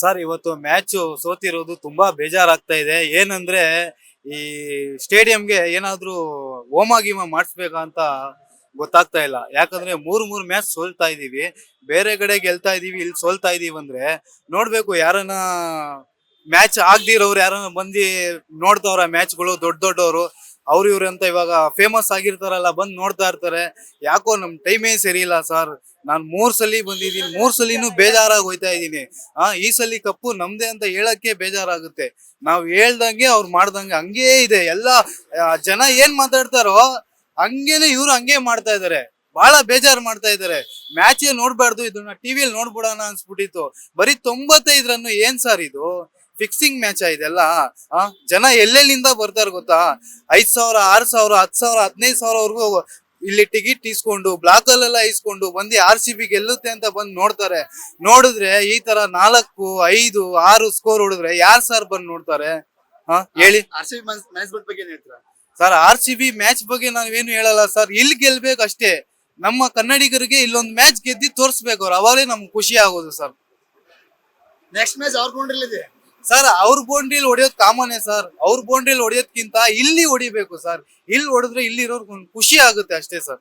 Sir ಇವತ್ತು match ಸೋತಿರೋದು ತುಂಬಾ ಬೇಜಾರಾಗ್ತಾ ಇದೆ. ಏನಂದ್ರೆ ಈ ಸ್ಟೇಡಿಯಂಗೆ ಏನಾದ್ರೂ ಹೋಮ ಗೀಮ ಮಾಡಿಸ್ಬೇಕಾ ಅಂತ ಗೊತ್ತಾಗ್ತಾ ಇಲ್ಲ. ಯಾಕಂದ್ರೆ ಮೂರ್ ಮೂರ್ ಮ್ಯಾಚ್ ಸೋಲ್ತಾ ಇದೀವಿ, ಬೇರೆ ಕಡೆ ಗೆಲ್ತಾ ಇದೀವಿ, ಇಲ್ಲಿ ಸೋಲ್ತಾ ಇದೀವಿ ಅಂದ್ರೆ ನೋಡ್ಬೇಕು. ಯಾರನ್ನ ಮ್ಯಾಚ್ ಆಗ್ದಿರೋರು ಯಾರನ್ನ ಬಂದಿ ನೋಡ್ತಾವ್ರ ಮ್ಯಾಚ್ಗಳು, ದೊಡ್ಡ ದೊಡ್ಡವರು ಅವ್ರು ಇವ್ರು ಅಂತ ಇವಾಗ ಫೇಮಸ್ ಆಗಿರ್ತಾರಲ್ಲ, ಬಂದ್ ನೋಡ್ತಾ ಇರ್ತಾರೆ. ಯಾಕೋ ನಮ್ ಟೈಮೇ ಸರಿ ಇಲ್ಲ ಸರ್. ನಾನ್ 3 ಸಲ ಬಂದಿದ್ದೀನಿ, 3 ಸಲಿನೂ ಬೇಜಾರಾಗಿ ಹೋಯ್ತಾ ಇದೀನಿ. ಈ ಸಲಿ ಕಪ್ಪು ನಮ್ದೇ ಅಂತ ಹೇಳಕ್ಕೆ ಬೇಜಾರಾಗುತ್ತೆ. ನಾವ್ ಹೇಳ್ದಂಗೆ ಅವ್ರು ಮಾಡ್ದಂಗೆ ಹಂಗೇ ಇದೆ ಎಲ್ಲ. ಜನ ಏನ್ ಮಾತಾಡ್ತಾರೋ ಹಂಗೇನೆ ಇವ್ರು ಹಂಗೆ ಮಾಡ್ತಾ ಇದಾರೆ. ಬಹಳ ಬೇಜಾರ್ ಮಾಡ್ತಾ ಇದಾರೆ. ಮ್ಯಾಚ್ ನೋಡ್ಬಾರ್ದು, ಇದನ್ನ ಟಿವಿಯಲ್ಲಿ ನೋಡ್ಬಿಡೋಣ ಅನ್ಸ್ಬಿಟ್ಟಿತ್ತು. ಬರೀ 95 ರನ್ ಏನ್ ಸರ್ ಇದು? ಫಿಕ್ಸಿಂಗ್ ಮ್ಯಾಚ್ ಇದೆಲ್ಲ. ಜನ ಎಲ್ಲೆಲ್ಲಿಂದ ಬರ್ತಾರೆ ಗೊತ್ತಾ? 5,000, 6,000, 10,000, 15,000 ಇಲ್ಲಿ ಟಿಕೆಟ್ ಇಸ್ಕೊಂಡು, ಬ್ಲಾಕ್ ಅಲ್ಲೆಲ್ಲ ಇಸ್ಕೊಂಡು ಬಂದು RCB ಗೆಲ್ಲುತ್ತೆ ಅಂತ ಬಂದು ನೋಡ್ತಾರೆ. ನೋಡಿದ್ರೆ ಈ ತರ 4, 5, 6 ಸ್ಕೋರ್ ಹೊಡಿದ್ರೆ ಯಾರ್ ಸರ್ ಬಂದು ನೋಡ್ತಾರೆ? ಹೇಳಿ. RCB ಮ್ಯಾನೇಜ್ಮೆಂಟ್ ಬಗ್ಗೆ ಏನ್ ಹೇಳ್ತೀರಾ? ಸರ್, RCB ಮ್ಯಾಚ್ ಬಗ್ಗೆ ನಾವೇನು ಹೇಳಲ್ಲ ಸರ್. ಇಲ್ಲಿ ಗೆಲ್ಬೇಕು ಅಷ್ಟೇ. ನಮ್ಮ ಕನ್ನಡಿಗರಿಗೆ ಇಲ್ಲೊಂದು ಮ್ಯಾಚ್ ಗೆದ್ದಿ ತೋರಿಸ್ಬೇಕು ಅವ್ರು, ಅವಾಗಲೇ ನಮ್ಗೆ ಖುಷಿ ಆಗೋದು ಸರ್. ನೆಕ್ಸ್ಟ್ ಮ್ಯಾಚ್ ಅವ್ರ ಬೌಂಡ್ರಿ ಇದೆ. ಸರ್, ಅವ್ರ ಬೌಂಡ್ರಿಲಿ ಹೊಡಿಯೋದು ಕಾಮನ್ ಸರ್. ಅವ್ರ ಬೌಂಡ್ರಿಲಿ ಹೊಡಿಯೋದ್ಕಿಂತ ಇಲ್ಲಿ ಹೊಡಿಬೇಕು ಸರ್. ಇಲ್ಲಿ ಹೊಡೆದ್ರೆ ಇಲ್ಲಿರೋರ್ಗೆ ಒಂದು ಖುಷಿ ಆಗುತ್ತೆ ಅಷ್ಟೇ ಸರ್.